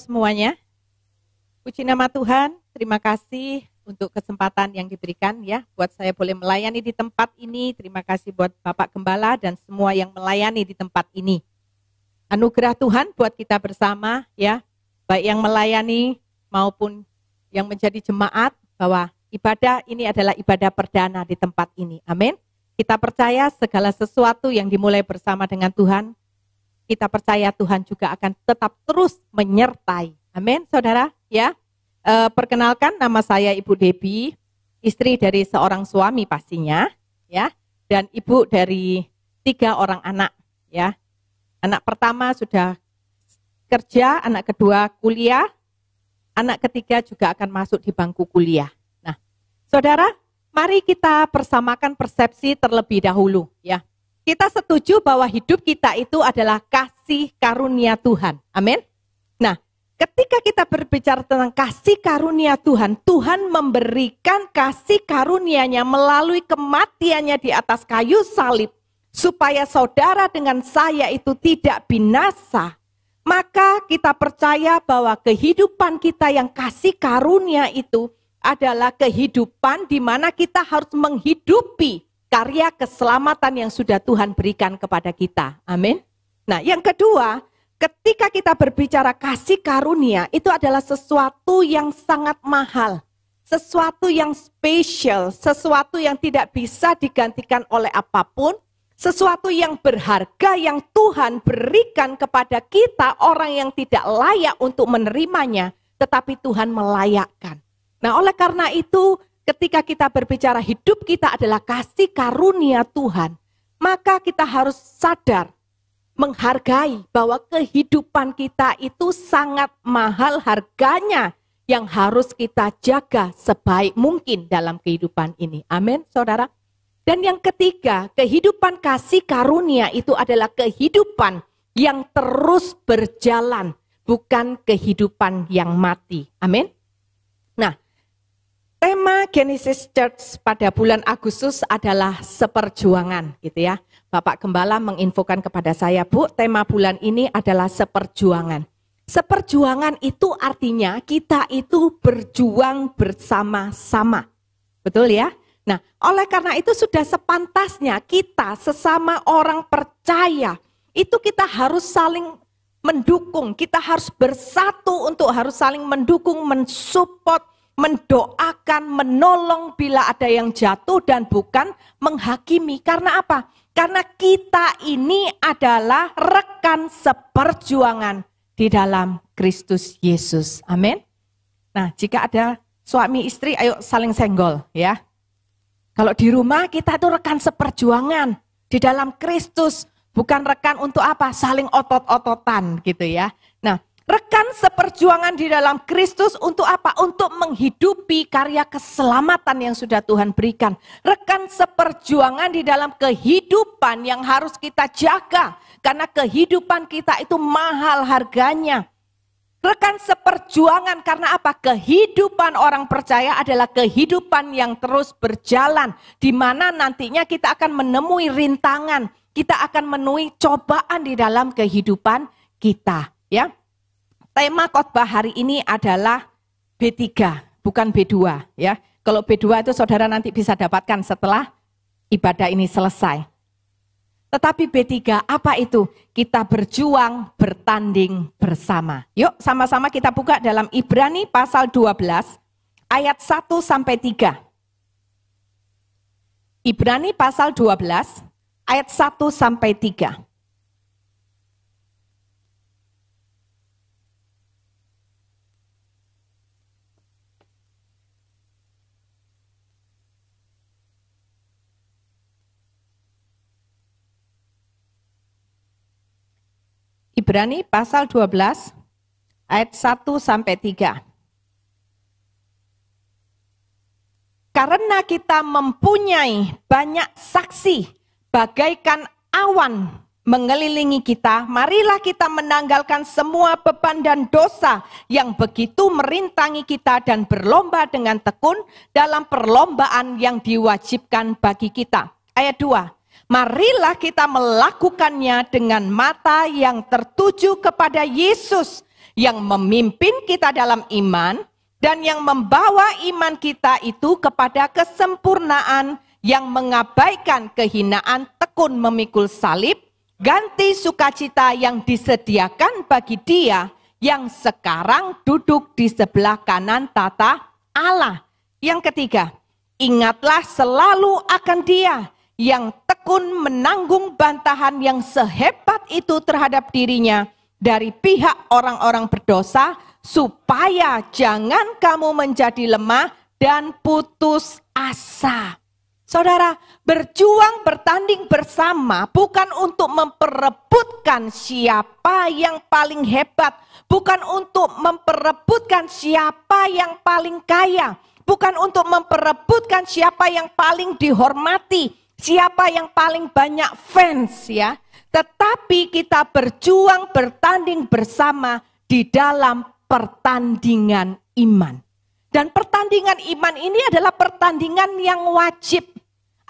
semuanya. Puji nama Tuhan, terima kasih untuk kesempatan yang diberikan ya, buat saya boleh melayani di tempat ini. Terima kasih buat Bapak Gembala dan semua yang melayani di tempat ini. Anugerah Tuhan buat kita bersama ya, baik yang melayani maupun yang menjadi jemaat, bahwa ibadah ini adalah ibadah perdana di tempat ini. Amin. Kita percaya segala sesuatu yang dimulai bersama dengan Tuhan, kita percaya Tuhan juga akan tetap terus menyertai. Amin, saudara. Ya, perkenalkan, nama saya Ibu Debbie, istri dari seorang suami pastinya, ya, dan ibu dari 3 orang anak. Ya, anak pertama sudah kerja, anak kedua kuliah, anak ketiga juga akan masuk di bangku kuliah. Nah, saudara, mari kita persamakan persepsi terlebih dahulu. Ya. Kita setuju bahwa hidup kita itu adalah kasih karunia Tuhan. Amin. Nah, ketika kita berbicara tentang kasih karunia Tuhan, Tuhan memberikan kasih karunia-Nya melalui kematiannya di atas kayu salib, supaya saudara dengan saya itu tidak binasa. Maka kita percaya bahwa kehidupan kita yang kasih karunia itu adalah kehidupan di mana kita harus menghidupi karya keselamatan yang sudah Tuhan berikan kepada kita. Amin. Nah, yang kedua, ketika kita berbicara kasih karunia, itu adalah sesuatu yang sangat mahal, sesuatu yang spesial, sesuatu yang tidak bisa digantikan oleh apapun, sesuatu yang berharga yang Tuhan berikan kepada kita, orang yang tidak layak untuk menerimanya, tetapi Tuhan melayakkan. Nah, oleh karena itu, ketika kita berbicara hidup kita adalah kasih karunia Tuhan, maka kita harus sadar, menghargai bahwa kehidupan kita itu sangat mahal harganya yang harus kita jaga sebaik mungkin dalam kehidupan ini. Amin, saudara. Dan yang ketiga, kehidupan kasih karunia itu adalah kehidupan yang terus berjalan, bukan kehidupan yang mati. Amin. Nah, tema Genesis Church pada bulan Agustus adalah seperjuangan, gitu ya. Bapak Gembala menginfokan kepada saya, Bu, tema bulan ini adalah seperjuangan. Seperjuangan itu artinya kita itu berjuang bersama-sama. Betul ya? Nah, oleh karena itu sudah sepantasnya kita sesama orang percaya, itu kita harus saling mendukung, kita harus bersatu untuk harus saling mendukung, mensupport, mendoakan, menolong bila ada yang jatuh dan bukan menghakimi. Karena apa? Karena kita ini adalah rekan seperjuangan di dalam Kristus Yesus. Amin. Nah, jika ada suami istri, ayo saling senggol ya. Kalau di rumah kita itu rekan seperjuangan di dalam Kristus, bukan rekan untuk apa? Saling otot-ototan gitu ya. Nah, rekan seperjuangan di dalam Kristus untuk apa? Untuk menghidupi karya keselamatan yang sudah Tuhan berikan. Rekan seperjuangan di dalam kehidupan yang harus kita jaga. Karena kehidupan kita itu mahal harganya. Rekan seperjuangan karena apa? Kehidupan orang percaya adalah kehidupan yang terus berjalan. Di mana nantinya kita akan menemui rintangan. Kita akan menemui cobaan di dalam kehidupan kita. Ya. Tema khotbah hari ini adalah B3, bukan B2 ya. Kalau B2 itu saudara nanti bisa dapatkan setelah ibadah ini selesai. Tetapi B3 apa itu? Kita berjuang bertanding bersama. Yuk sama-sama kita buka dalam Ibrani pasal 12 ayat 1 sampai 3. Ibrani pasal 12 ayat 1 sampai 3. Ibrani pasal 12 ayat 1 sampai 3. Karena kita mempunyai banyak saksi bagaikan awan mengelilingi kita, marilah kita menanggalkan semua beban dan dosa yang begitu merintangi kita dan berlomba dengan tekun dalam perlombaan yang diwajibkan bagi kita. Ayat 2. Marilah kita melakukannya dengan mata yang tertuju kepada Yesus, yang memimpin kita dalam iman, dan yang membawa iman kita itu kepada kesempurnaan, yang mengabaikan kehinaan tekun memikul salib, ganti sukacita yang disediakan bagi Dia yang sekarang duduk di sebelah kanan tata Allah. Yang ketiga, ingatlah selalu akan Dia yang tekun menanggung bantahan yang sehebat itu terhadap dirinya dari pihak orang-orang berdosa, supaya jangan kamu menjadi lemah dan putus asa. Saudara, berjuang bertanding bersama bukan untuk memperebutkan siapa yang paling hebat, bukan untuk memperebutkan siapa yang paling kaya, bukan untuk memperebutkan siapa yang paling dihormati, siapa yang paling banyak fans ya. Tetapi kita berjuang bertanding bersama di dalam pertandingan iman. Dan pertandingan iman ini adalah pertandingan yang wajib.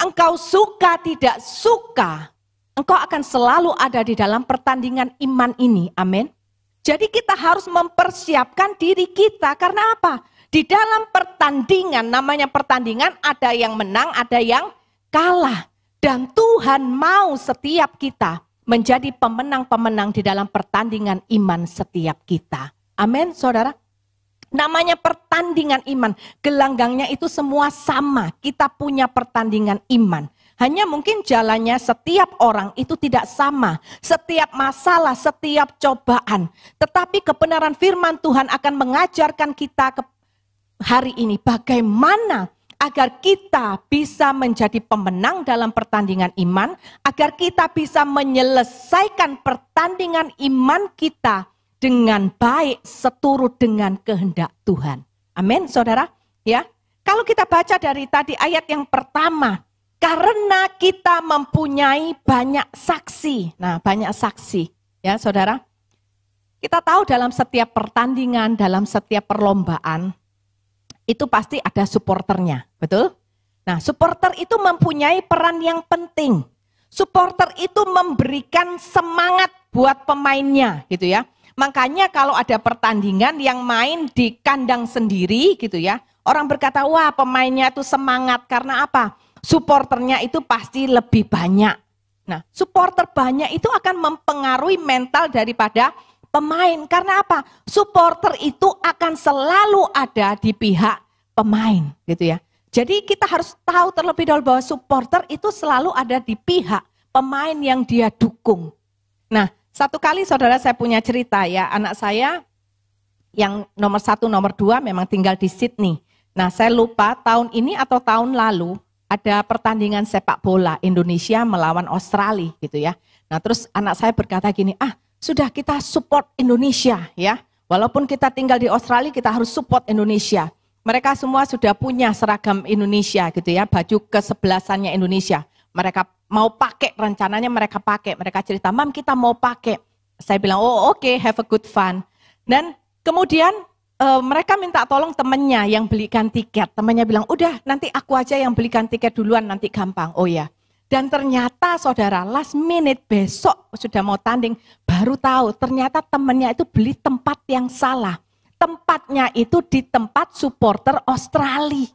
Engkau suka tidak suka, engkau akan selalu ada di dalam pertandingan iman ini. Amin. Jadi kita harus mempersiapkan diri kita. Karena apa? Di dalam pertandingan, namanya pertandingan, ada yang menang, ada yang kalah. Dan Tuhan mau setiap kita menjadi pemenang-pemenang di dalam pertandingan iman setiap kita. Amin, saudara. Namanya pertandingan iman. Gelanggangnya itu semua sama. Kita punya pertandingan iman. Hanya mungkin jalannya setiap orang itu tidak sama. Setiap masalah, setiap cobaan. Tetapi kebenaran firman Tuhan akan mengajarkan kita hari ini bagaimana agar kita bisa menjadi pemenang dalam pertandingan iman. Agar kita bisa menyelesaikan pertandingan iman kita dengan baik seturut dengan kehendak Tuhan. Amin, saudara. Ya, kalau kita baca dari tadi ayat yang pertama, karena kita mempunyai banyak saksi. Nah, banyak saksi, ya, saudara. Kita tahu dalam setiap pertandingan, dalam setiap perlombaan, itu pasti ada supporternya, betul? Nah, supporter itu mempunyai peran yang penting. Supporter itu memberikan semangat buat pemainnya, gitu ya. Makanya kalau ada pertandingan yang main di kandang sendiri gitu ya, orang berkata, wah pemainnya itu semangat, karena apa? Supporternya itu pasti lebih banyak. Nah, supporter banyak itu akan mempengaruhi mental daripada pemain. Karena apa? Supporter itu akan selalu ada di pihak pemain gitu ya. Jadi kita harus tahu terlebih dahulu bahwa supporter itu selalu ada di pihak pemain yang dia dukung. Nah, satu kali saudara saya punya cerita ya, anak saya yang nomor 1, nomor 2 memang tinggal di Sydney. Nah, saya lupa tahun ini atau tahun lalu ada pertandingan sepak bola Indonesia melawan Australia gitu ya. Nah, terus anak saya berkata gini, sudah kita support Indonesia ya. Walaupun kita tinggal di Australia, kita harus support Indonesia. Mereka semua sudah punya seragam Indonesia gitu ya, baju kesebelasannya Indonesia. Mereka mau pakai, rencananya mereka pakai. Mereka cerita, Mam kita mau pakai. Saya bilang, oh oke, have a good fun. Dan kemudian mereka minta tolong temannya yang belikan tiket. Temannya bilang, udah nanti aku aja yang belikan tiket duluan, nanti gampang. Oh ya. Dan ternyata saudara, last minute besok sudah mau tanding, baru tahu ternyata temannya itu beli tempat yang salah. Tempatnya itu di tempat supporter Australia.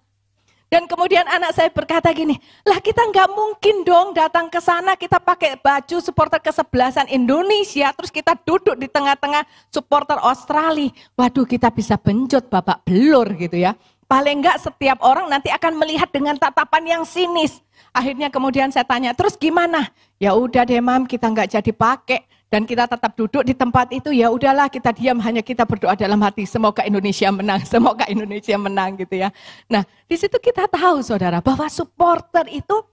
Dan kemudian anak saya berkata gini, lah kita nggak mungkin dong datang ke sana kita pakai baju supporter kesebelasan Indonesia, terus kita duduk di tengah-tengah supporter Australia. Waduh, kita bisa benjot babak belur gitu ya. Paling enggak setiap orang nanti akan melihat dengan tatapan yang sinis. Akhirnya kemudian saya tanya, terus gimana? Ya udah deh Mam, kita nggak jadi pakai. Dan kita tetap duduk di tempat itu, ya udahlah kita diam, hanya kita berdoa dalam hati, semoga Indonesia menang, semoga Indonesia menang gitu ya. Nah, di situ kita tahu saudara bahwa supporter itu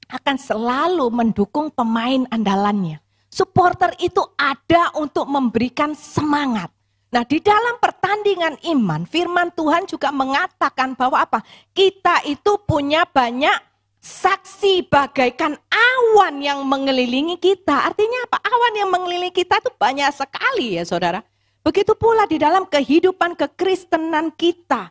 akan selalu mendukung pemain andalannya. Supporter itu ada untuk memberikan semangat. Nah, di dalam pertandingan iman, firman Tuhan juga mengatakan bahwa apa? Kita itu punya banyak saksi bagaikan awan yang mengelilingi kita. Artinya apa? Awan yang mengelilingi kita itu banyak sekali ya saudara. Begitu pula di dalam kehidupan kekristenan kita.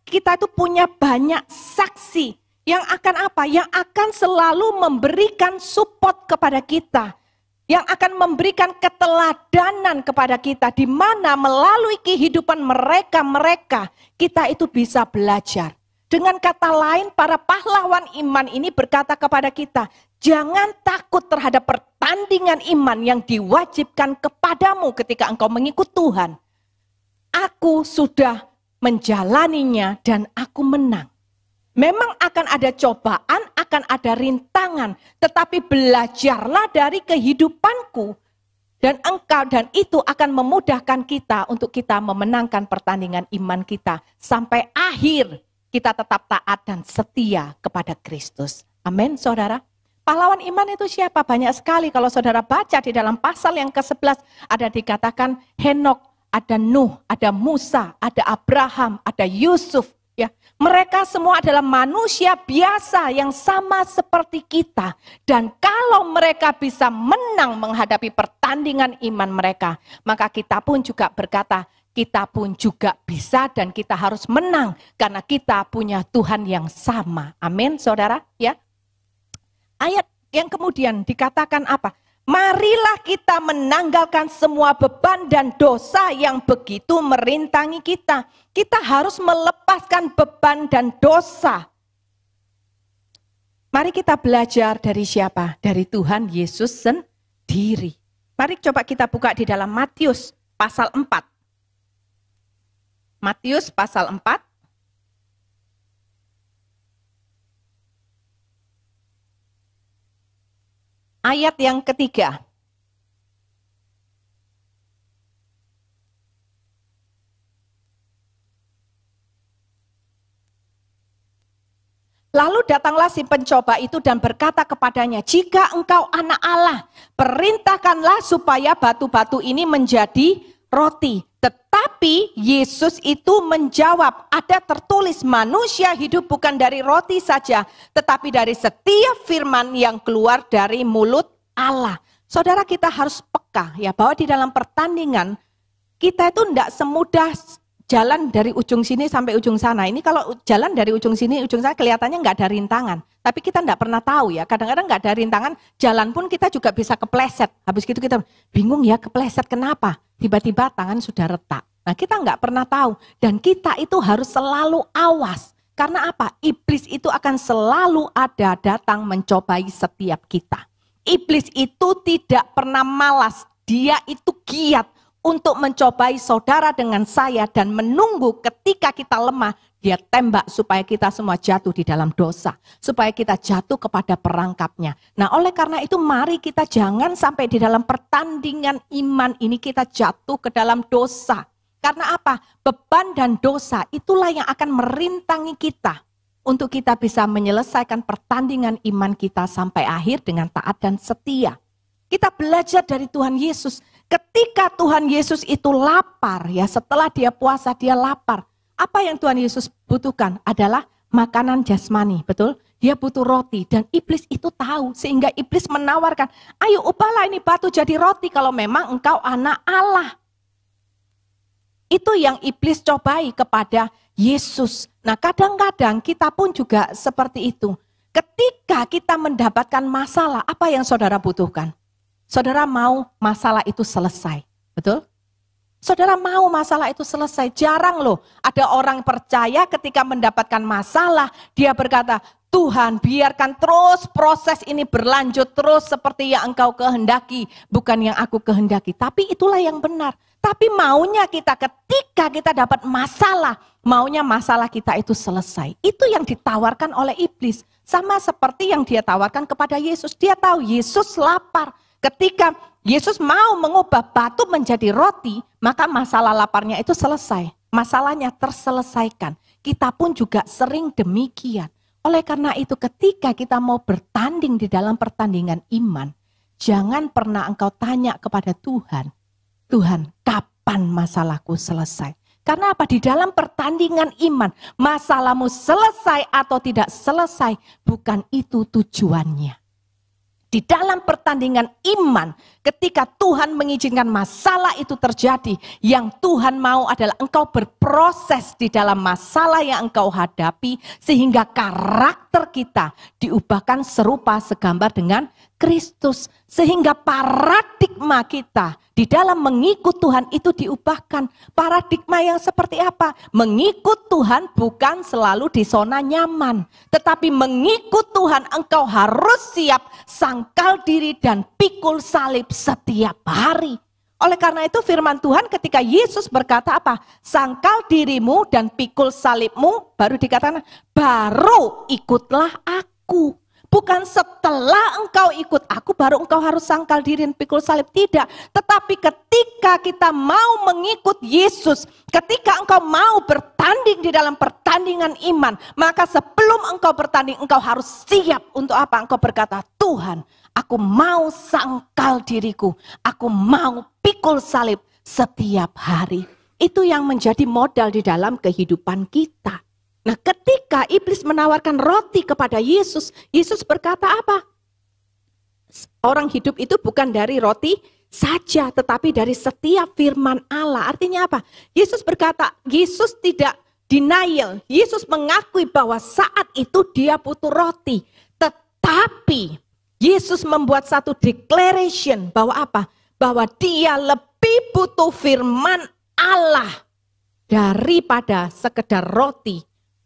Kita itu punya banyak saksi yang akan apa? Yang akan selalu memberikan support kepada kita. yang akan memberikan keteladanan kepada kita, di mana melalui kehidupan mereka kita itu bisa belajar. Dengan kata lain, para pahlawan iman ini berkata kepada kita, jangan takut terhadap pertandingan iman yang diwajibkan kepadamu ketika engkau mengikut Tuhan. Aku sudah menjalaninya dan aku menang. Memang akan ada cobaan, akan ada rintangan, tetapi belajarlah dari kehidupanku. Dan engkau dan itu akan memudahkan kita untuk kita memenangkan pertandingan iman kita. Sampai akhir kita tetap taat dan setia kepada Kristus. Amin, saudara. Pahlawan iman itu siapa? Banyak sekali. Kalau saudara baca di dalam pasal yang ke-11 ada dikatakan Henok, ada Nuh, ada Musa, ada Abraham, ada Yusuf. Ya, mereka semua adalah manusia biasa yang sama seperti kita. Dan kalau mereka bisa menang menghadapi pertandingan iman mereka, maka kita pun juga berkata, kita pun juga bisa dan kita harus menang karena kita punya Tuhan yang sama. Amin, saudara. Ya. Ayat yang kemudian dikatakan apa? Marilah kita menanggalkan semua beban dan dosa yang begitu merintangi kita. Kita harus melepaskan beban dan dosa. Mari kita belajar dari siapa? Dari Tuhan Yesus sendiri. Mari coba kita buka di dalam Matius pasal 4. Matius pasal 4. Ayat yang ketiga. Lalu datanglah si pencoba itu dan berkata kepadanya, jika engkau anak Allah, perintahkanlah supaya batu-batu ini menjadi roti. Tetapi Yesus itu menjawab, ada tertulis manusia hidup bukan dari roti saja, tetapi dari setiap firman yang keluar dari mulut Allah. Saudara, kita harus peka ya bahwa di dalam pertandingan kita itu tidak semudah jalan dari ujung sini sampai ujung sana. Ini kalau jalan dari ujung sini ujung sana kelihatannya nggak ada rintangan. Tapi kita tidak pernah tahu ya, kadang-kadang nggak ada rintangan, jalan pun kita juga bisa kepleset. Habis gitu kita bingung ya, kepleset kenapa? Tiba-tiba tangan sudah retak. Nah, kita nggak pernah tahu. Dan kita itu harus selalu awas. Karena apa? Iblis itu akan selalu ada datang mencobai setiap kita. Iblis itu tidak pernah malas. Dia itu giat untuk mencobai saudara dengan saya dan menunggu ketika kita lemah. Dia tembak supaya kita semua jatuh di dalam dosa. Supaya kita jatuh kepada perangkapnya. Nah, oleh karena itu mari kita jangan sampai di dalam pertandingan iman ini kita jatuh ke dalam dosa. Karena apa? Beban dan dosa itulah yang akan merintangi kita. Untuk kita bisa menyelesaikan pertandingan iman kita sampai akhir dengan taat dan setia. Kita belajar dari Tuhan Yesus. Ketika Tuhan Yesus itu lapar, ya setelah dia puasa dia lapar. Apa yang Tuhan Yesus butuhkan adalah makanan jasmani, betul? Dia butuh roti dan iblis itu tahu sehingga iblis menawarkan, ayo ubahlah ini batu jadi roti kalau memang engkau anak Allah. Itu yang iblis cobai kepada Yesus. Nah, kadang-kadang kita pun juga seperti itu. Ketika kita mendapatkan masalah, apa yang saudara butuhkan? Saudara mau masalah itu selesai, betul? Saudara mau masalah itu selesai. Jarang loh ada orang percaya ketika mendapatkan masalah, dia berkata, Tuhan biarkan terus proses ini berlanjut terus seperti yang engkau kehendaki, bukan yang aku kehendaki. Tapi itulah yang benar. Tapi maunya kita ketika kita dapat masalah, maunya masalah kita itu selesai. Itu yang ditawarkan oleh iblis. Sama seperti yang dia tawarkan kepada Yesus. Dia tahu Yesus lapar. Ketika Yesus mau mengubah batu menjadi roti, maka masalah laparnya itu selesai. Masalahnya terselesaikan. Kita pun juga sering demikian. Oleh karena itu ketika kita mau bertanding di dalam pertandingan iman, jangan pernah engkau tanya kepada Tuhan, Tuhan kapan masalahku selesai? Karena apa? Di dalam pertandingan iman, masalahmu selesai atau tidak selesai, bukan itu tujuannya. Di dalam pertandingan iman, ketika Tuhan mengizinkan masalah itu terjadi, yang Tuhan mau adalah engkau berproses di dalam masalah yang engkau hadapi, sehingga karakter kita diubahkan serupa segambar dengan Kristus. Sehingga paradigma kita di dalam mengikut Tuhan itu diubahkan. Paradigma yang seperti apa? Mengikut Tuhan bukan selalu di zona nyaman. Tetapi mengikut Tuhan engkau harus siap sangkal diri dan pikul salib setiap hari. Oleh karena itu firman Tuhan ketika Yesus berkata apa? Sangkal dirimu dan pikul salibmu, baru dikatakan, baru ikutlah aku. Bukan setelah engkau ikut aku baru engkau harus sangkal diri dan pikul salib. Tidak. Tetapi ketika kita mau mengikut Yesus, ketika engkau mau bertanding di dalam pertandingan iman, maka sebelum engkau bertanding engkau harus siap untuk apa? Engkau berkata, Tuhan, aku mau sangkal diriku, aku mau pikul salib setiap hari. Itu yang menjadi modal di dalam kehidupan kita. Nah, ketika iblis menawarkan roti kepada Yesus, Yesus berkata apa? Orang hidup itu bukan dari roti saja, tetapi dari setiap firman Allah. Artinya apa? Yesus berkata, Yesus tidak denial. Yesus mengakui bahwa saat itu dia butuh roti. Tetapi Yesus membuat satu declaration bahwa apa? Bahwa dia lebih butuh firman Allah daripada sekedar roti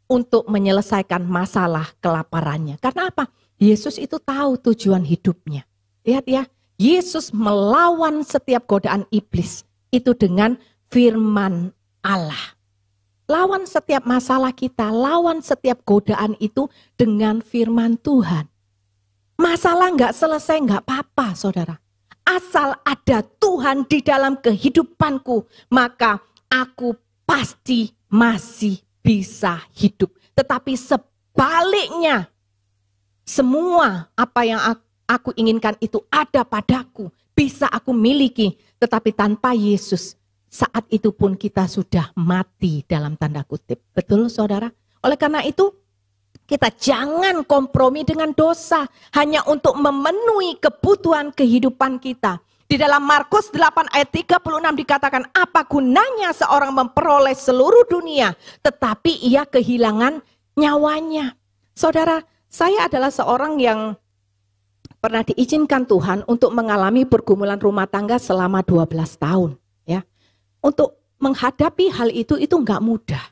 untuk menyelesaikan masalah kelaparannya. Karena apa? Yesus itu tahu tujuan hidupnya. Lihat ya, Yesus melawan setiap godaan iblis itu dengan firman Allah. Lawan setiap masalah kita, lawan setiap godaan itu dengan firman Tuhan. Masalah nggak selesai nggak apa-apa, saudara. Asal ada Tuhan di dalam kehidupanku, maka aku pasti masih bisa hidup. Tetapi sebaliknya, semua apa yang aku inginkan itu ada padaku, bisa aku miliki. Tetapi tanpa Yesus, saat itu pun kita sudah mati dalam tanda kutip. Betul saudara? Oleh karena itu, kita jangan kompromi dengan dosa hanya untuk memenuhi kebutuhan kehidupan kita. Di dalam Markus 8 ayat 36 dikatakan, apa gunanya seorang memperoleh seluruh dunia tetapi ia kehilangan nyawanya. Saudara, saya adalah seorang yang pernah diizinkan Tuhan untuk mengalami pergumulan rumah tangga selama 12 tahun. Ya. Untuk menghadapi hal itu enggak mudah.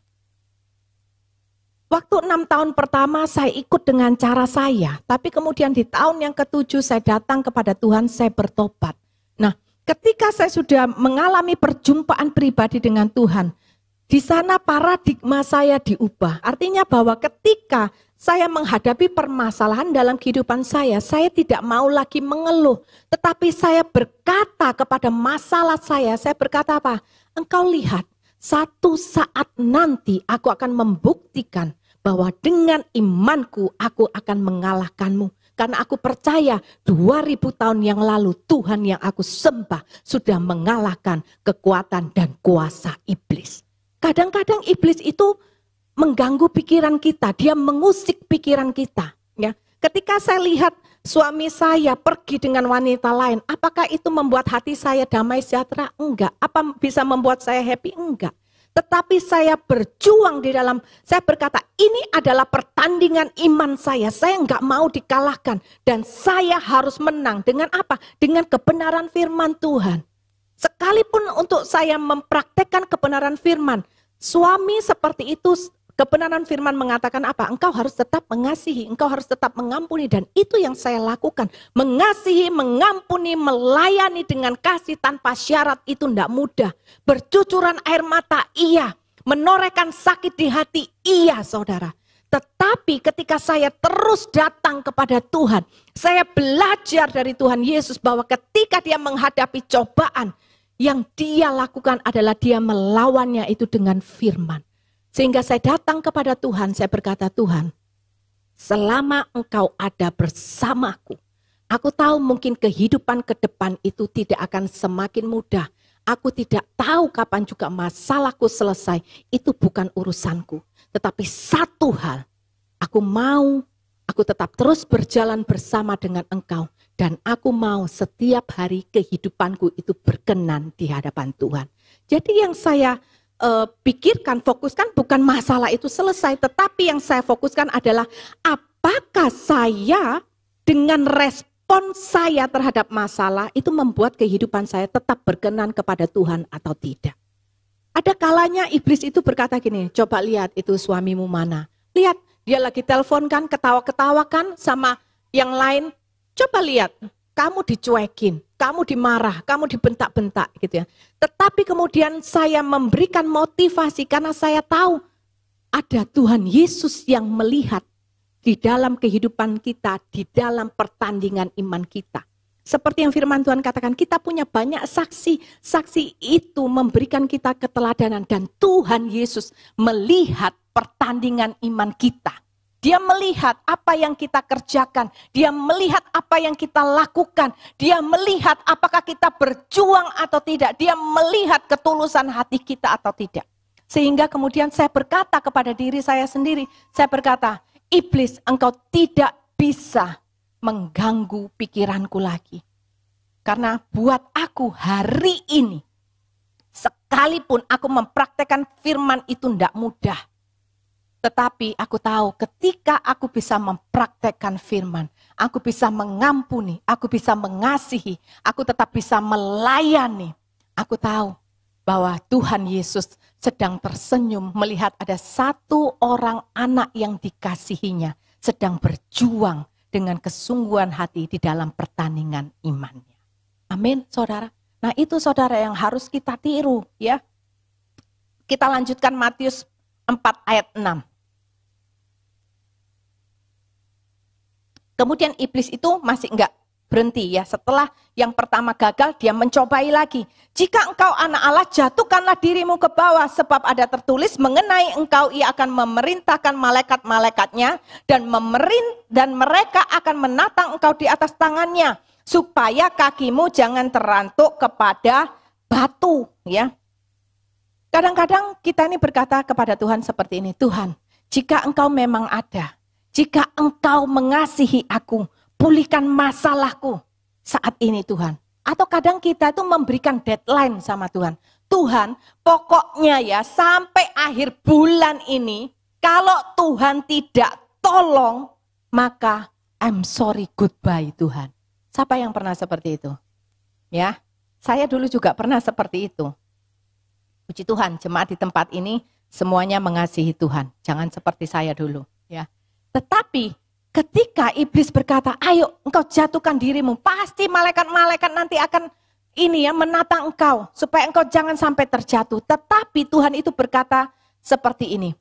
Waktu 6 tahun pertama saya ikut dengan cara saya, tapi kemudian di tahun yang ke-7 saya datang kepada Tuhan, saya bertobat. Nah, ketika saya sudah mengalami perjumpaan pribadi dengan Tuhan, di sana paradigma saya diubah. Artinya bahwa ketika saya menghadapi permasalahan dalam kehidupan saya tidak mau lagi mengeluh. Tetapi saya berkata kepada masalah saya berkata apa? Engkau lihat, satu saat nanti aku akan membuktikan bahwa dengan imanku aku akan mengalahkanmu. Karena aku percaya 2000 tahun yang lalu Tuhan yang aku sembah sudah mengalahkan kekuatan dan kuasa iblis. Kadang-kadang iblis itu mengganggu pikiran kita, dia mengusik pikiran kita. Ya, ketika saya lihat suami saya pergi dengan wanita lain, apakah itu membuat hati saya damai sejahtera? Enggak. Apa bisa membuat saya happy? Enggak. Tetapi saya berjuang di dalam, saya berkata ini adalah pertandingan iman saya enggak mau dikalahkan. Dan saya harus menang dengan apa? Dengan kebenaran firman Tuhan. Sekalipun untuk saya mempraktekkan kebenaran firman, suami seperti itu, kebenaran firman mengatakan apa? Engkau harus tetap mengasihi, engkau harus tetap mengampuni. Dan itu yang saya lakukan. Mengasihi, mengampuni, melayani dengan kasih tanpa syarat itu tidak mudah. Bercucuran air mata, iya. Menorehkan sakit di hati, iya saudara. Tetapi ketika saya terus datang kepada Tuhan, saya belajar dari Tuhan Yesus bahwa ketika dia menghadapi cobaan, yang dia lakukan adalah dia melawannya itu dengan firman. Sehingga saya datang kepada Tuhan, saya berkata, Tuhan, selama engkau ada bersamaku, aku tahu mungkin kehidupan ke depan itu tidak akan semakin mudah. Aku tidak tahu kapan juga masalahku selesai, itu bukan urusanku. Tetapi satu hal, aku tetap terus berjalan bersama dengan engkau. Dan aku mau setiap hari kehidupanku itu berkenan di hadapan Tuhan. Jadi yang saya pikirkan, fokuskan bukan masalah itu selesai, tetapi yang saya fokuskan adalah apakah saya dengan respon respon saya terhadap masalah itu membuat kehidupan saya tetap berkenan kepada Tuhan atau tidak. Ada kalanya iblis itu berkata gini, coba lihat itu suamimu mana. Lihat, dia lagi telepon kan, ketawa-ketawa kan sama yang lain. Coba lihat, kamu dicuekin, kamu dimarah, kamu dibentak-bentak gitu ya. Tetapi kemudian saya memberikan motivasi karena saya tahu ada Tuhan Yesus yang melihat di dalam kehidupan kita, di dalam pertandingan iman kita. Seperti yang firman Tuhan katakan, kita punya banyak saksi. Saksi itu memberikan kita keteladanan dan Tuhan Yesus melihat pertandingan iman kita. Dia melihat apa yang kita kerjakan, dia melihat apa yang kita lakukan, dia melihat apakah kita berjuang atau tidak, dia melihat ketulusan hati kita atau tidak. Sehingga kemudian saya berkata kepada diri saya sendiri, saya berkata, iblis, engkau tidak bisa mengganggu pikiranku lagi. Karena buat aku hari ini, sekalipun aku mempraktekkan firman itu tidak mudah. Tetapi aku tahu ketika aku bisa mempraktekkan firman, aku bisa mengampuni, aku bisa mengasihi, aku tetap bisa melayani. Aku tahu bahwa Tuhan Yesus sedang tersenyum melihat ada satu orang anak yang dikasihinya sedang berjuang dengan kesungguhan hati di dalam pertandingan imannya. Amin, saudara. Nah itu saudara yang harus kita tiru ya. Kita lanjutkan Matius 4 ayat 6. Kemudian iblis itu masih enggak berhenti ya. Setelah yang pertama gagal, dia mencobai lagi. Jika engkau anak Allah, jatuhkanlah dirimu ke bawah. Sebab ada tertulis mengenai engkau, ia akan memerintahkan malaikat-malaikatnya. Dan mereka akan menatang engkau di atas tangannya. Supaya kakimu jangan terantuk kepada batu. Ya. Kadang-kadang kita ini berkata kepada Tuhan seperti ini. Tuhan, jika engkau memang ada, jika engkau mengasihi aku, pulihkan masalahku saat ini Tuhan. Atau kadang kita itu memberikan deadline sama Tuhan. Tuhan, pokoknya ya sampai akhir bulan ini, kalau Tuhan tidak tolong, maka I'm sorry, goodbye Tuhan. Siapa yang pernah seperti itu? Ya, saya dulu juga pernah seperti itu. Puji Tuhan, jemaat di tempat ini semuanya mengasihi Tuhan. Jangan seperti saya dulu. Ya, tetapi ketika iblis berkata, ayo engkau jatuhkan dirimu, pasti malaikat-malaikat nanti akan menatang engkau, supaya engkau jangan sampai terjatuh. Tetapi Tuhan itu berkata seperti ini.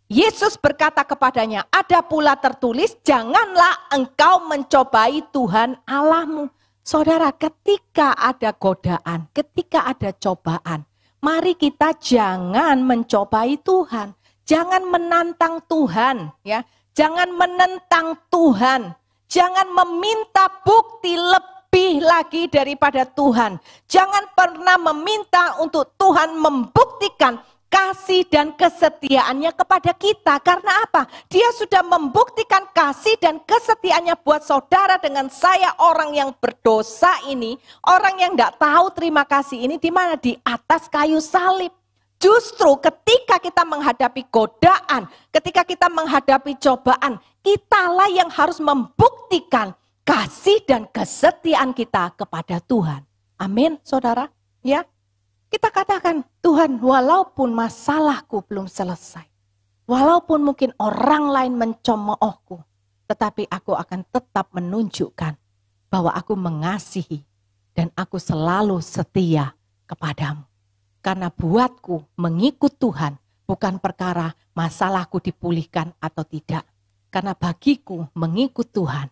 Yesus berkata kepadanya, ada pula tertulis, janganlah engkau mencobai Tuhan Allahmu. Saudara, ketika ada godaan, ketika ada cobaan, mari kita jangan mencobai Tuhan. Jangan menantang Tuhan, ya. Jangan menentang Tuhan. Jangan meminta bukti lebih lagi daripada Tuhan. Jangan pernah meminta untuk Tuhan membuktikan kasih dan kesetiaannya kepada kita. Karena apa? Dia sudah membuktikan kasih dan kesetiaannya buat saudara dengan saya orang yang berdosa ini. Orang yang tidak tahu terima kasih ini di mana? Di atas kayu salib. Justru ketika kita menghadapi godaan, ketika kita menghadapi cobaan, kitalah yang harus membuktikan kasih dan kesetiaan kita kepada Tuhan. Amin, saudara. Ya, kita katakan, Tuhan, walaupun masalahku belum selesai, walaupun mungkin orang lain mencemoohku, tetapi aku akan tetap menunjukkan bahwa aku mengasihi dan aku selalu setia kepadamu. Karena buatku mengikut Tuhan bukan perkara masalahku dipulihkan atau tidak. Karena bagiku mengikut Tuhan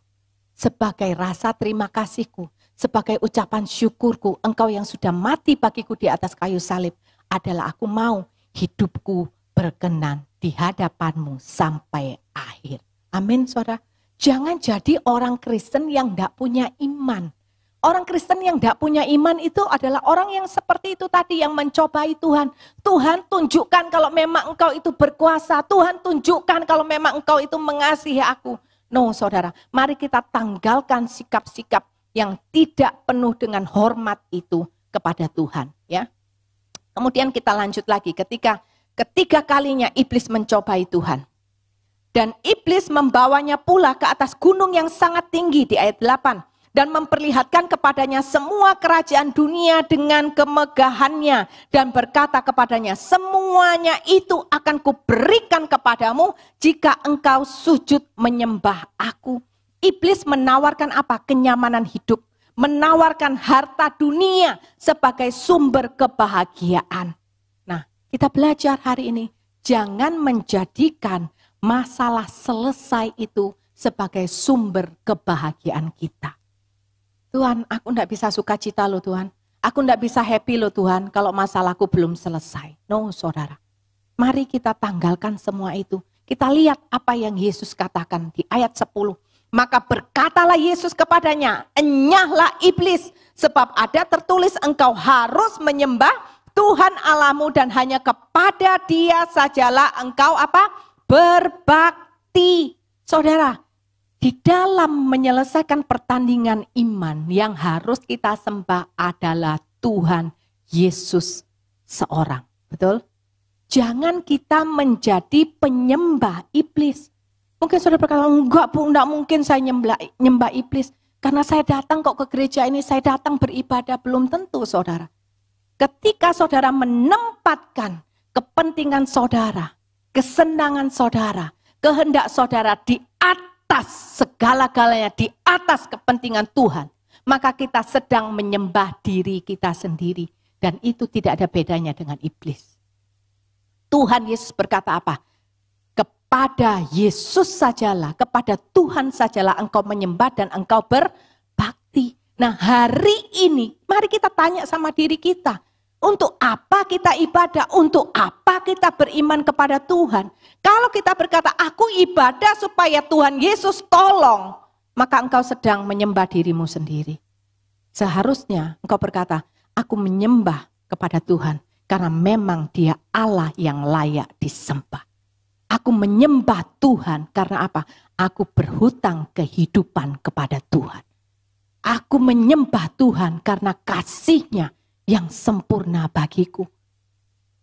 sebagai rasa terima kasihku, sebagai ucapan syukurku, engkau yang sudah mati bagiku di atas kayu salib, adalah aku mau hidupku berkenan di hadapanmu sampai akhir. Amin, saudara. Jangan jadi orang Kristen yang tidak punya iman. Orang Kristen yang tidak punya iman itu adalah orang yang seperti itu tadi, yang mencobai Tuhan. Tuhan, tunjukkan kalau memang engkau itu berkuasa. Tuhan, tunjukkan kalau memang engkau itu mengasihi aku. No, saudara, mari kita tanggalkan sikap-sikap yang tidak penuh dengan hormat itu kepada Tuhan. Ya. Kemudian kita lanjut lagi, ketika ketiga kalinya iblis mencobai Tuhan. Dan iblis membawanya pula ke atas gunung yang sangat tinggi di ayat 8. dan memperlihatkan kepadanya semua kerajaan dunia dengan kemegahannya dan berkata kepadanya, semuanya itu akan kuberikan kepadamu jika engkau sujud menyembah aku. Iblis menawarkan apa? Kenyamanan hidup, menawarkan harta dunia sebagai sumber kebahagiaan. Nah, kita belajar hari ini, jangan menjadikan masalah selesai itu sebagai sumber kebahagiaan kita. Tuhan, aku tidak bisa sukacita loh Tuhan. Aku tidak bisa happy loh Tuhan kalau masalahku belum selesai. No saudara. Mari kita tanggalkan semua itu. Kita lihat apa yang Yesus katakan di ayat 10. Maka berkatalah Yesus kepadanya, enyahlah iblis. Sebab ada tertulis engkau harus menyembah Tuhan Allahmu dan hanya kepada Dia sajalah engkau apa? Berbakti. Saudara, di dalam menyelesaikan pertandingan iman yang harus kita sembah adalah Tuhan Yesus seorang. Betul? Jangan kita menjadi penyembah iblis. Mungkin saudara berkata, enggak Bu, enggak mungkin saya nyembah iblis. Karena saya datang kok ke gereja ini, saya datang beribadah. Belum tentu saudara. Ketika saudara menempatkan kepentingan saudara, kesenangan saudara, kehendak saudara di atas segala-galanya, di atas kepentingan Tuhan, maka kita sedang menyembah diri kita sendiri. Dan itu tidak ada bedanya dengan iblis. Tuhan Yesus berkata apa? Kepada Yesus sajalah, kepada Tuhan sajalah engkau menyembah dan engkau berbakti. Nah hari ini, mari kita tanya sama diri kita. Untuk apa kita ibadah? Untuk apa kita beriman kepada Tuhan? Kalau kita berkata, aku ibadah supaya Tuhan Yesus tolong, maka engkau sedang menyembah dirimu sendiri. Seharusnya engkau berkata, aku menyembah kepada Tuhan, karena memang Dia Allah yang layak disembah. Aku menyembah Tuhan, karena apa? Aku berhutang kehidupan kepada Tuhan. Aku menyembah Tuhan karena kasih-Nya yang sempurna bagiku.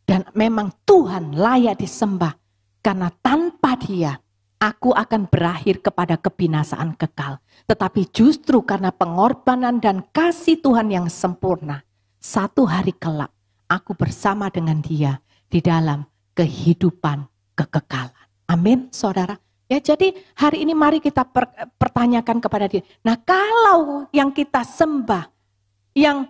Dan memang Tuhan layak disembah, karena tanpa Dia, aku akan berakhir kepada kebinasaan kekal. Tetapi justru karena pengorbanan dan kasih Tuhan yang sempurna, satu hari kelak, aku bersama dengan Dia di dalam kehidupan kekekalan. Amin, saudara. Ya, jadi hari ini mari kita pertanyakan kepada Dia. Nah, kalau yang kita sembah, yang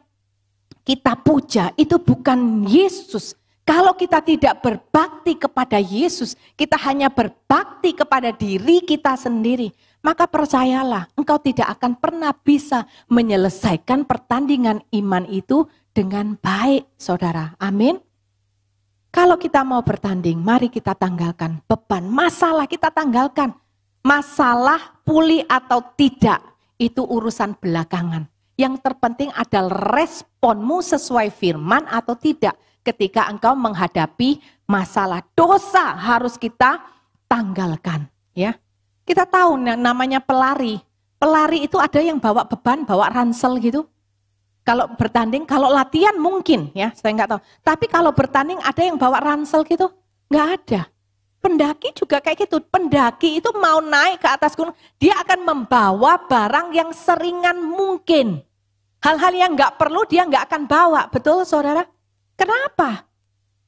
kita puja itu bukan Yesus. Kalau kita tidak berbakti kepada Yesus, kita hanya berbakti kepada diri kita sendiri, maka percayalah, engkau tidak akan pernah bisa menyelesaikan pertandingan iman itu dengan baik, saudara. Amin. Kalau kita mau bertanding, mari kita tanggalkan beban, masalah kita tanggalkan. Masalah pulih atau tidak, itu urusan belakangan. Yang terpenting adalah responmu sesuai firman atau tidak. Ketika engkau menghadapi masalah dosa, harus kita tanggalkan. Ya, kita tahu namanya pelari. Pelari itu ada yang bawa beban, bawa ransel gitu. Kalau bertanding, kalau latihan mungkin ya, saya nggak tahu. Tapi kalau bertanding ada yang bawa ransel gitu, nggak ada. Pendaki juga kayak gitu. Pendaki itu mau naik ke atas gunung, dia akan membawa barang yang seringan mungkin. Hal-hal yang nggak perlu dia nggak akan bawa, betul saudara? Kenapa?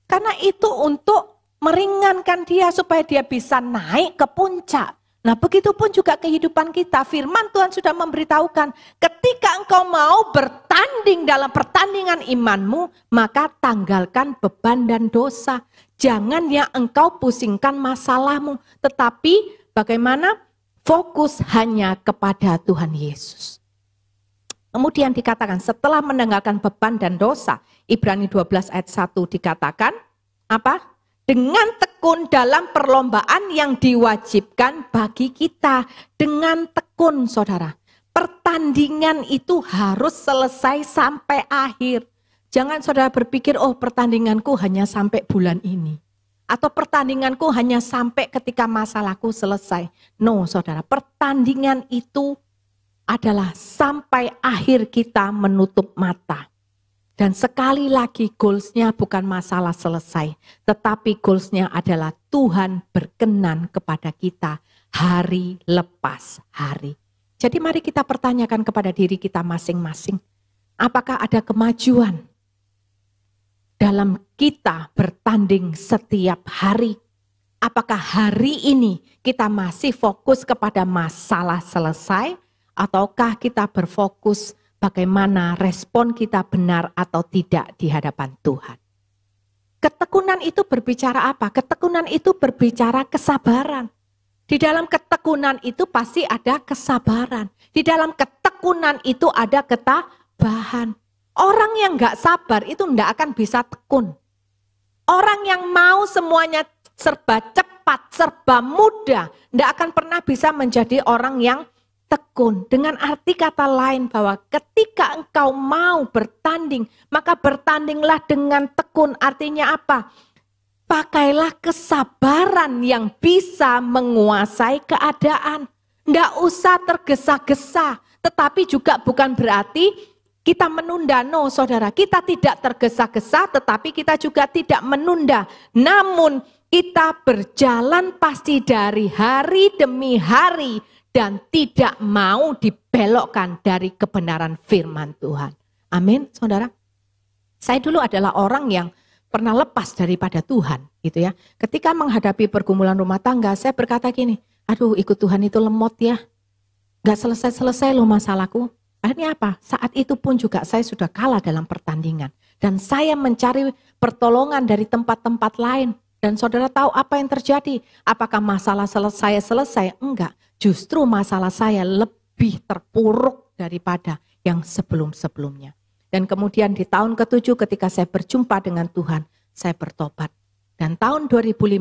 Karena itu untuk meringankan dia supaya dia bisa naik ke puncak. Nah begitu pun juga kehidupan kita. Firman Tuhan sudah memberitahukan, ketika engkau mau bertanding dalam pertandingan imanmu, maka tanggalkan beban dan dosa. Jangan yang engkau pusingkan masalahmu, tetapi bagaimana? Fokus hanya kepada Tuhan Yesus. Kemudian dikatakan setelah menanggalkan beban dan dosa, Ibrani 12 ayat 1 dikatakan apa? Dengan tekun dalam perlombaan yang diwajibkan bagi kita. Dengan tekun saudara. Pertandingan itu harus selesai sampai akhir. Jangan saudara berpikir, oh pertandinganku hanya sampai bulan ini. Atau pertandinganku hanya sampai ketika masalahku selesai. No saudara, pertandingan itu adalah sampai akhir kita menutup mata. Dan sekali lagi goalsnya bukan masalah selesai, tetapi goalsnya adalah Tuhan berkenan kepada kita hari lepas hari. Jadi mari kita pertanyakan kepada diri kita masing-masing. Apakah ada kemajuan dalam kita bertanding setiap hari? Apakah hari ini kita masih fokus kepada masalah selesai? Ataukah kita berfokus bagaimana respon kita benar atau tidak di hadapan Tuhan? Ketekunan itu berbicara apa? Ketekunan itu berbicara kesabaran. Di dalam ketekunan itu pasti ada kesabaran. Di dalam ketekunan itu ada ketabahan. Orang yang gak sabar itu gak akan bisa tekun. Orang yang mau semuanya serba cepat, serba mudah, gak akan pernah bisa menjadi orang yang tekun. Dengan arti kata lain bahwa ketika engkau mau bertanding, maka bertandinglah dengan tekun. Artinya apa? Pakailah kesabaran yang bisa menguasai keadaan. Nggak usah tergesa-gesa, tetapi juga bukan berarti kita menunda. No, saudara, kita tidak tergesa-gesa, tetapi kita juga tidak menunda. Namun kita berjalan pasti dari hari demi hari dan tidak mau dibelokkan dari kebenaran firman Tuhan. Amin, saudara. Saya dulu adalah orang yang pernah lepas daripada Tuhan, gitu ya. Ketika menghadapi pergumulan rumah tangga, saya berkata gini, aduh ikut Tuhan itu lemot ya, gak selesai-selesai loh masalahku. Akhirnya apa? Saat itu pun juga saya sudah kalah dalam pertandingan. Dan saya mencari pertolongan dari tempat-tempat lain. Dan saudara tahu apa yang terjadi? Apakah masalah selesai? Enggak. Justru masalah saya lebih terpuruk daripada yang sebelum-sebelumnya. Dan kemudian di tahun ke-7 ketika saya berjumpa dengan Tuhan, saya bertobat. Dan tahun 2015,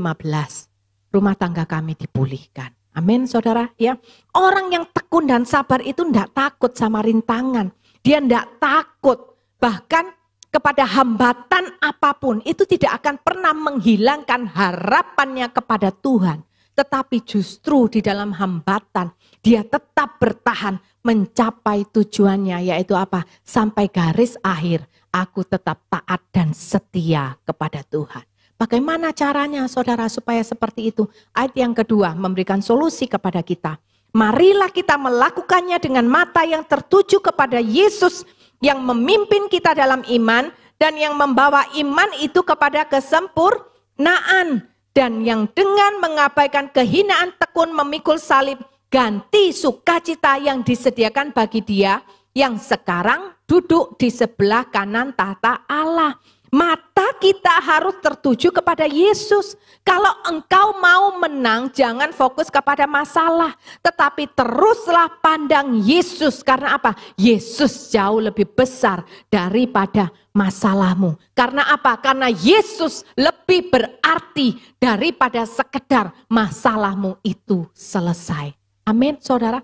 rumah tangga kami dipulihkan. Amin, saudara. Ya, orang yang tekun dan sabar itu tidak takut sama rintangan. Dia tidak takut, bahkan kepada hambatan apapun. Itu tidak akan pernah menghilangkan harapannya kepada Tuhan. Tetapi justru di dalam hambatan, dia tetap bertahan mencapai tujuannya, yaitu apa? Sampai garis akhir, aku tetap taat dan setia kepada Tuhan. Bagaimana caranya, saudara, supaya seperti itu? Ayat yang kedua memberikan solusi kepada kita. Marilah kita melakukannya dengan mata yang tertuju kepada Yesus yang memimpin kita dalam iman dan yang membawa iman itu kepada kesempurnaan. Dan yang dengan mengabaikan kehinaan tekun memikul salib, ganti sukacita yang disediakan bagi dia yang sekarang duduk di sebelah kanan tahta Allah. Mata kita harus tertuju kepada Yesus. Kalau engkau mau menang, jangan fokus kepada masalah, tetapi teruslah pandang Yesus. Karena apa? Yesus jauh lebih besar daripada masalahmu. Karena apa? Karena Yesus lebih berarti daripada sekedar masalahmu itu selesai. Amin, saudara.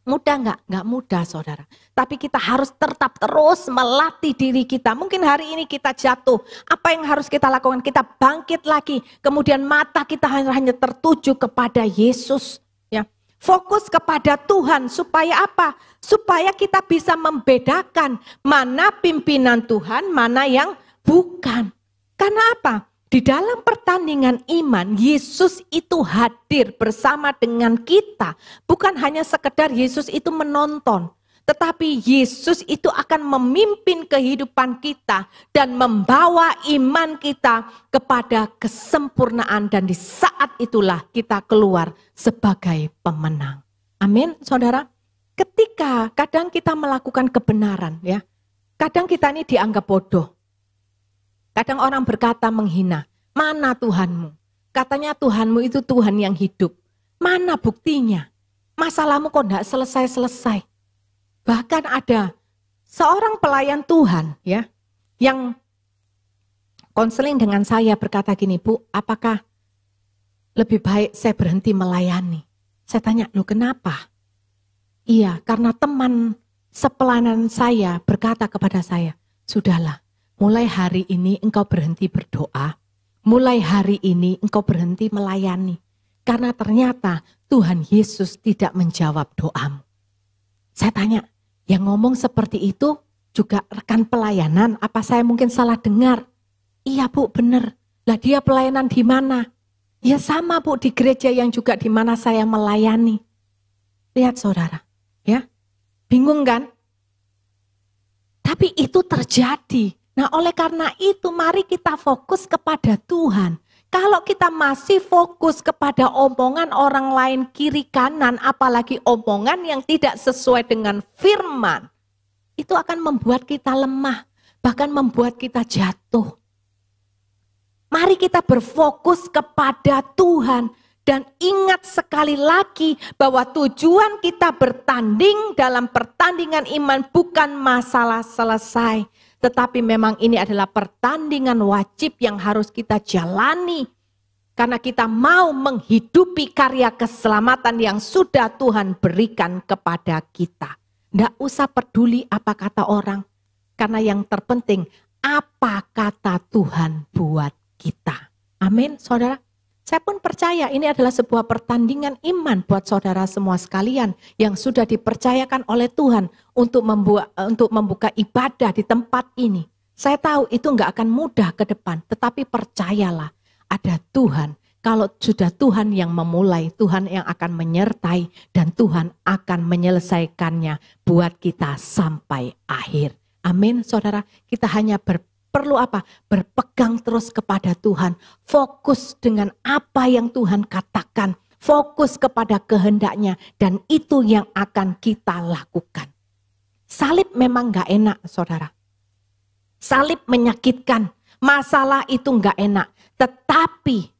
Mudah enggak? Enggak mudah, saudara. Tapi kita harus tetap terus melatih diri kita. Mungkin hari ini kita jatuh. Apa yang harus kita lakukan? Kita bangkit lagi. Kemudian mata kita hanya tertuju kepada Yesus. Ya, fokus kepada Tuhan. Supaya apa? Supaya kita bisa membedakan mana pimpinan Tuhan, mana yang bukan. Karena apa? Di dalam pertandingan iman, Yesus itu hadir bersama dengan kita. Bukan hanya sekedar Yesus itu menonton, tetapi Yesus itu akan memimpin kehidupan kita dan membawa iman kita kepada kesempurnaan. Dan di saat itulah kita keluar sebagai pemenang. Amin, saudara. Ketika kadang kita melakukan kebenaran, ya, kadang kita ini dianggap bodoh. Kadang orang berkata menghina, mana Tuhanmu? Katanya Tuhanmu itu Tuhan yang hidup. Mana buktinya? Masalahmu kok enggak selesai-selesai. Bahkan ada seorang pelayan Tuhan ya, yang konseling dengan saya berkata gini, Bu, apakah lebih baik saya berhenti melayani? Saya tanya, lu kenapa? Iya, karena teman sepelayanan saya berkata kepada saya, sudahlah. Mulai hari ini engkau berhenti berdoa. Mulai hari ini engkau berhenti melayani. Karena ternyata Tuhan Yesus tidak menjawab doamu. Saya tanya, yang ngomong seperti itu juga rekan pelayanan? Apa saya mungkin salah dengar? Iya Bu, benar. Lah dia pelayanan di mana? Ya sama Bu, di gereja yang juga di mana saya melayani. Lihat saudara, Ya, bingung kan? Tapi itu terjadi. Nah, oleh karena itu mari kita fokus kepada Tuhan. Kalau kita masih fokus kepada omongan orang lain kiri kanan, apalagi omongan yang tidak sesuai dengan firman, itu akan membuat kita lemah, bahkan membuat kita jatuh. Mari kita berfokus kepada Tuhan dan ingat sekali lagi bahwa tujuan kita bertanding dalam pertandingan iman bukan masalah selesai. Tetapi memang ini adalah pertandingan wajib yang harus kita jalani. Karena kita mau menghidupi karya keselamatan yang sudah Tuhan berikan kepada kita. Tidak usah peduli apa kata orang. Karena yang terpenting apa kata Tuhan buat kita. Amin, saudara. Saya pun percaya ini adalah sebuah pertandingan iman buat saudara semua sekalian yang sudah dipercayakan oleh Tuhan untuk membuka ibadah di tempat ini. Saya tahu itu nggak akan mudah ke depan, tetapi percayalah ada Tuhan. Kalau sudah Tuhan yang memulai, Tuhan yang akan menyertai dan Tuhan akan menyelesaikannya buat kita sampai akhir. Amin, saudara. Kita hanya perlu apa? Berpegang terus kepada Tuhan. Fokus dengan apa yang Tuhan katakan. Fokus kepada kehendaknya. Dan itu yang akan kita lakukan. Salib memang gak enak, saudara. Salib menyakitkan. Masalah itu gak enak. Tetapi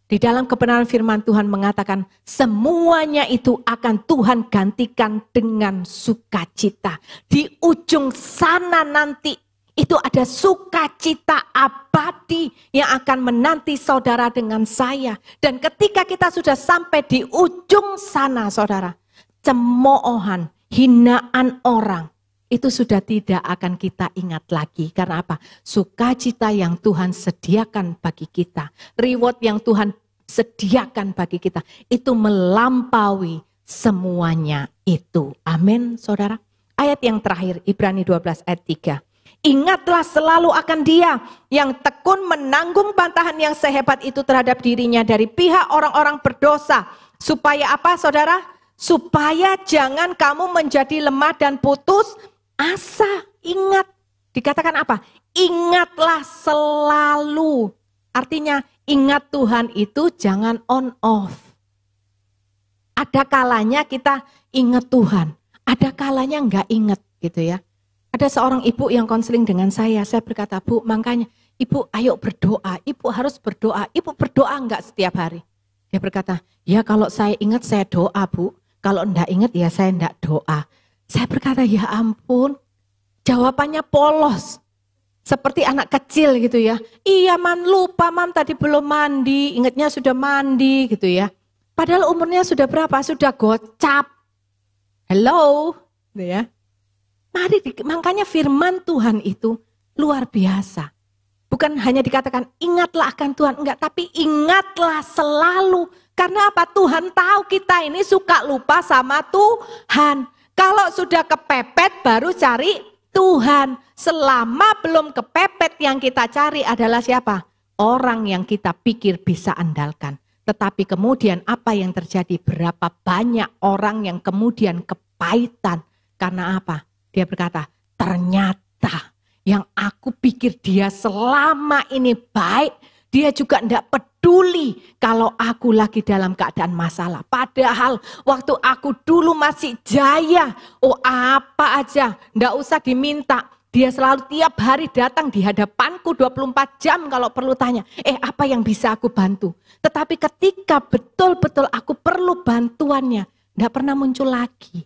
di dalam kebenaran firman Tuhan mengatakan semuanya itu akan Tuhan gantikan dengan sukacita. Di ujung sana nanti itu ada sukacita abadi yang akan menanti saudara dengan saya. Dan ketika kita sudah sampai di ujung sana saudara, cemoohan, hinaan orang, itu sudah tidak akan kita ingat lagi. Karena apa? Sukacita yang Tuhan sediakan bagi kita, reward yang Tuhan sediakan bagi kita, itu melampaui semuanya itu. Amin saudara. Ayat yang terakhir, Ibrani 12 ayat 3. Ingatlah selalu akan Dia yang tekun menanggung bantahan yang sehebat itu terhadap dirinya dari pihak orang-orang berdosa. Supaya apa saudara? Supaya jangan kamu menjadi lemah dan putus asa. Ingat, dikatakan apa? Ingatlah selalu. Artinya ingat Tuhan itu jangan on off. Ada kalanya kita ingat Tuhan, ada kalanya enggak ingat gitu ya. Ada seorang ibu yang konseling dengan saya berkata, Bu, makanya ibu ayo berdoa, ibu harus berdoa, ibu berdoa enggak setiap hari? Dia berkata, ya kalau saya ingat saya doa Bu, kalau enggak ingat ya saya enggak doa. Saya berkata, ya ampun, jawabannya polos, seperti anak kecil gitu ya. Iya mam, lupa mam tadi belum mandi, ingatnya sudah mandi gitu ya. Padahal umurnya sudah berapa? Sudah gocap. Hello, gitu ya. Mari, makanya firman Tuhan itu luar biasa. Bukan hanya dikatakan ingatlah akan Tuhan, enggak, tapi ingatlah selalu. Karena apa? Tuhan tahu kita ini suka lupa sama Tuhan. Kalau sudah kepepet baru cari Tuhan. Selama belum kepepet yang kita cari adalah siapa? Orang yang kita pikir bisa andalkan. Tetapi kemudian apa yang terjadi? Berapa banyak orang yang kemudian kepahitan. Karena apa? Dia berkata, ternyata yang aku pikir dia selama ini baik, dia juga tidak peduli kalau aku lagi dalam keadaan masalah. Padahal waktu aku dulu masih jaya, oh apa aja, tidak usah diminta. Dia selalu tiap hari datang di hadapanku 24 jam kalau perlu tanya, apa yang bisa aku bantu. Tetapi ketika betul-betul aku perlu bantuannya, tidak pernah muncul lagi.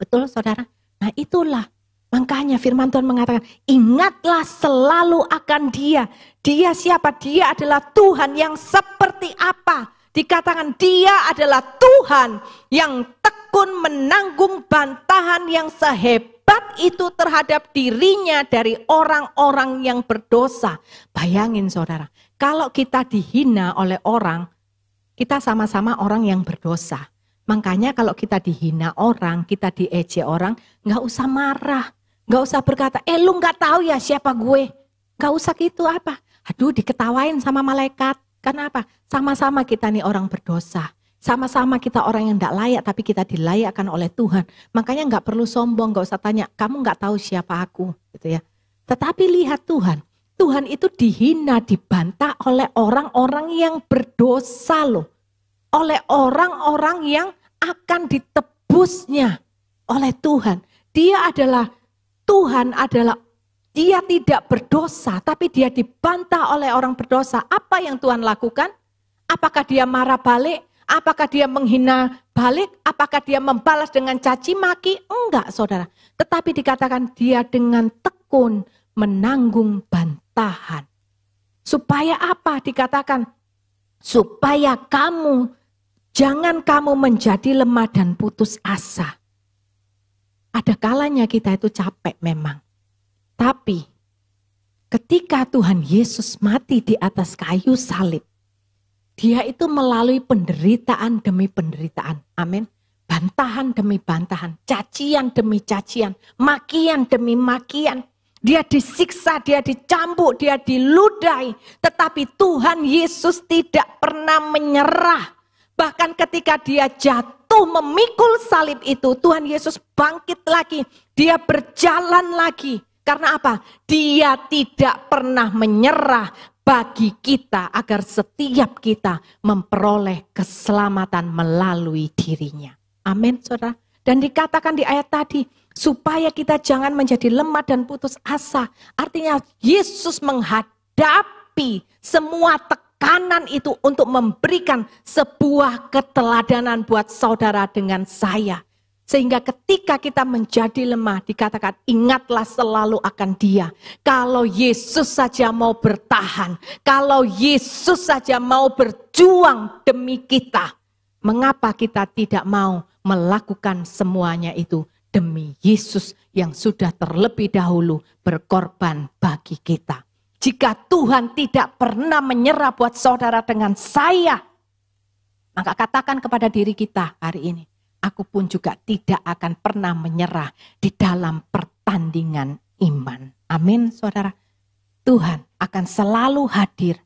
Betul saudara? Nah itulah, makanya firman Tuhan mengatakan, ingatlah selalu akan Dia. Dia siapa? Dia adalah Tuhan yang seperti apa? Dikatakan dia adalah Tuhan yang tekun menanggung bantahan yang sehebat itu terhadap dirinya dari orang-orang yang berdosa. Bayangin saudara, kalau kita dihina oleh orang, kita sama-sama orang yang berdosa. Makanya kalau kita dihina orang, kita diejek orang, nggak usah marah, nggak usah berkata, lu nggak tahu ya siapa gue, nggak usah gitu apa. Aduh, diketawain sama malaikat. Karena apa? Sama-sama kita nih orang berdosa. Sama-sama kita orang yang tidak layak, tapi kita dilayakkan oleh Tuhan. Makanya nggak perlu sombong, nggak usah tanya, kamu nggak tahu siapa aku, gitu ya. Tetapi lihat Tuhan, Tuhan itu dihina, dibantah oleh orang-orang yang berdosa loh. Oleh orang-orang yang akan ditebusnya oleh Tuhan. Tuhan adalah, dia tidak berdosa, tapi dia dibantah oleh orang berdosa. Apa yang Tuhan lakukan? Apakah dia marah balik? Apakah dia menghina balik? Apakah dia membalas dengan caci maki? Enggak, saudara. Tetapi dikatakan dia dengan tekun menanggung bantahan. Supaya apa? Dikatakan, supaya jangan kamu menjadi lemah dan putus asa. Ada kalanya kita itu capek memang. Tapi ketika Tuhan Yesus mati di atas kayu salib, dia itu melalui penderitaan demi penderitaan. Amin. Bantahan demi bantahan, cacian demi cacian, makian demi makian. Dia disiksa, dia dicambuk, dia diludahi. Tetapi Tuhan Yesus tidak pernah menyerah. Bahkan ketika dia jatuh memikul salib itu, Tuhan Yesus bangkit lagi. Dia berjalan lagi. Karena apa? Dia tidak pernah menyerah bagi kita agar setiap kita memperoleh keselamatan melalui dirinya. Amin, saudara. Dan dikatakan di ayat tadi, supaya kita jangan menjadi lemah dan putus asa. Artinya Yesus menghadapi semua tekanan itu untuk memberikan sebuah keteladanan buat saudara dengan saya. Sehingga ketika kita menjadi lemah, dikatakan ingatlah selalu akan Dia. Kalau Yesus saja mau bertahan, kalau Yesus saja mau berjuang demi kita, mengapa kita tidak mau melakukan semuanya itu demi Yesus yang sudah terlebih dahulu berkorban bagi kita. Jika Tuhan tidak pernah menyerah buat saudara dengan saya, maka katakan kepada diri kita hari ini, aku pun juga tidak akan pernah menyerah di dalam pertandingan iman. Amin, saudara. Tuhan akan selalu hadir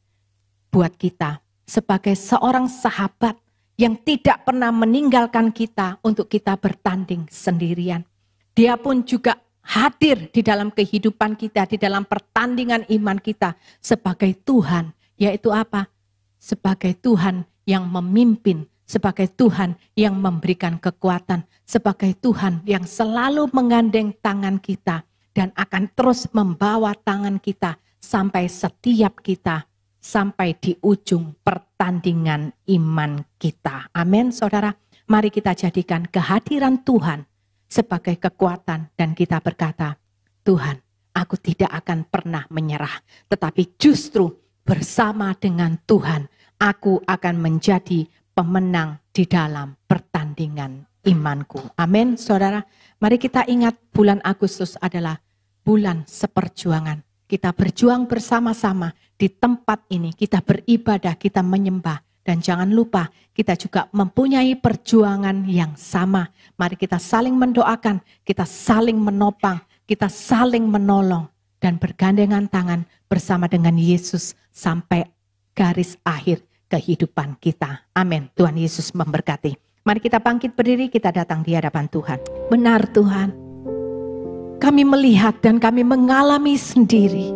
buat kita sebagai seorang sahabat yang tidak pernah meninggalkan kita untuk kita bertanding sendirian. Dia pun juga hadir di dalam kehidupan kita, di dalam pertandingan iman kita sebagai Tuhan. Yaitu apa? Sebagai Tuhan yang memimpin, sebagai Tuhan yang memberikan kekuatan, sebagai Tuhan yang selalu menggandeng tangan kita dan akan terus membawa tangan kita sampai setiap kita sampai di ujung pertandingan iman kita. Amin, saudara. Mari kita jadikan kehadiran Tuhan sebagai kekuatan dan kita berkata, Tuhan, aku tidak akan pernah menyerah, tetapi justru bersama dengan Tuhan, aku akan menjadi pemenang di dalam pertandingan imanku. Amin, saudara. Mari kita ingat bulan Agustus adalah bulan seperjuangan. Kita berjuang bersama-sama di tempat ini. Kita beribadah, kita menyembah. Dan jangan lupa kita juga mempunyai perjuangan yang sama. Mari kita saling mendoakan, kita saling menopang, kita saling menolong. Dan bergandengan tangan bersama dengan Yesus sampai garis akhir kehidupan kita. Amin. Tuhan Yesus memberkati. Mari kita bangkit berdiri, kita datang di hadapan Tuhan. Benar Tuhan, kami melihat dan kami mengalami sendiri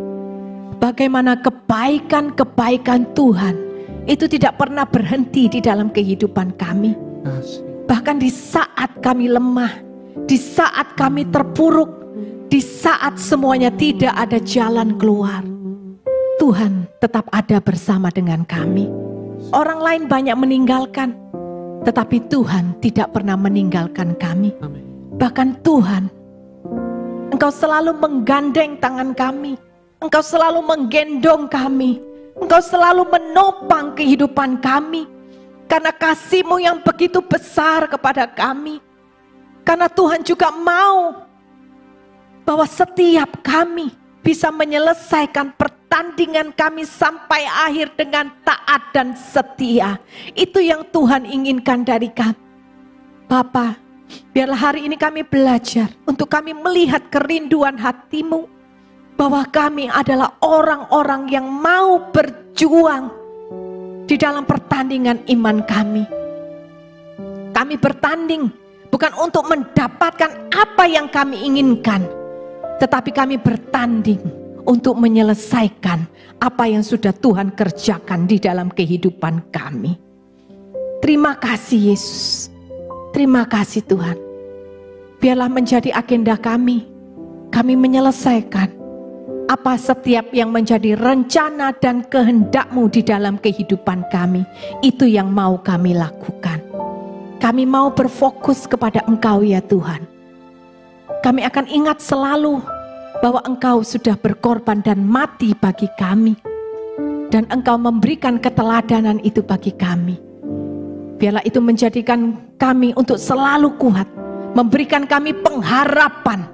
bagaimana kebaikan-kebaikan Tuhan itu tidak pernah berhenti di dalam kehidupan kami. Bahkan di saat kami lemah, di saat kami terpuruk, di saat semuanya tidak ada jalan keluar, Tuhan tetap ada bersama dengan kami. Orang lain banyak meninggalkan, tetapi Tuhan tidak pernah meninggalkan kami. Bahkan Tuhan, Engkau selalu menggandeng tangan kami, Engkau selalu menggendong kami, Engkau selalu menopang kehidupan kami. Karena kasih-Mu yang begitu besar kepada kami. Karena Tuhan juga mau bahwa setiap kami bisa menyelesaikan pertandingan kami sampai akhir dengan taat dan setia. Itu yang Tuhan inginkan dari kami. Bapa, biarlah hari ini kami belajar untuk kami melihat kerinduan hati-Mu. Bahwa kami adalah orang-orang yang mau berjuang di dalam pertandingan iman kami. Kami bertanding bukan untuk mendapatkan apa yang kami inginkan, tetapi kami bertanding untuk menyelesaikan apa yang sudah Tuhan kerjakan di dalam kehidupan kami. Terima kasih Yesus. Terima kasih Tuhan. Biarlah menjadi agenda kami. Kami menyelesaikan apa setiap yang menjadi rencana dan kehendak-Mu di dalam kehidupan kami. Itu yang mau kami lakukan. Kami mau berfokus kepada Engkau ya Tuhan. Kami akan ingat selalu bahwa Engkau sudah berkorban dan mati bagi kami. Dan Engkau memberikan keteladanan itu bagi kami. Biarlah itu menjadikan kami untuk selalu kuat. Memberikan kami pengharapan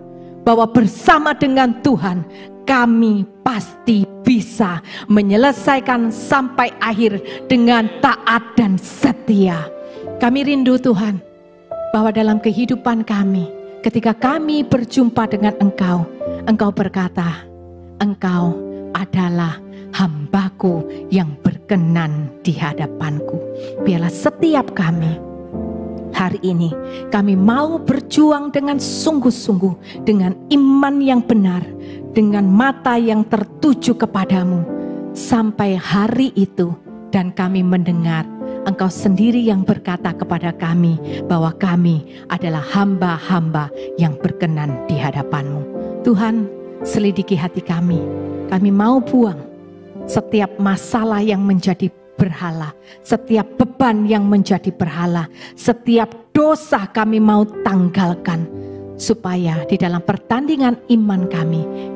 bahwa bersama dengan Tuhan kami pasti bisa menyelesaikan sampai akhir dengan taat dan setia. Kami rindu Tuhan bahwa dalam kehidupan kami, ketika kami berjumpa dengan Engkau, Engkau berkata, Engkau adalah hamba-Ku yang berkenan di hadapan-Ku. Biarlah setiap kami hari ini, kami mau berjuang dengan sungguh-sungguh, dengan iman yang benar, dengan mata yang tertuju kepadamu, sampai hari itu, dan kami mendengar Engkau sendiri yang berkata kepada kami, bahwa kami adalah hamba-hamba yang berkenan di hadapan-Mu. Tuhan, selidiki hati kami, kami mau buang setiap masalah yang menjadi berhala, setiap beban yang menjadi berhala, setiap dosa kami mau tanggalkan, supaya di dalam pertandingan iman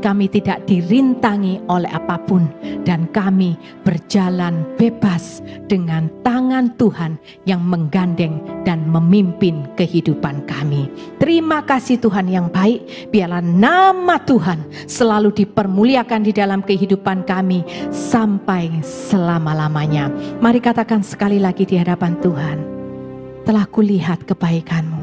kami tidak dirintangi oleh apapun, dan kami berjalan bebas dengan tangan Tuhan yang menggandeng dan memimpin kehidupan kami. Terima kasih Tuhan yang baik, biarlah nama Tuhan selalu dipermuliakan di dalam kehidupan kami sampai selama-lamanya. Mari katakan sekali lagi di hadapan Tuhan, telah kulihat kebaikan-Mu.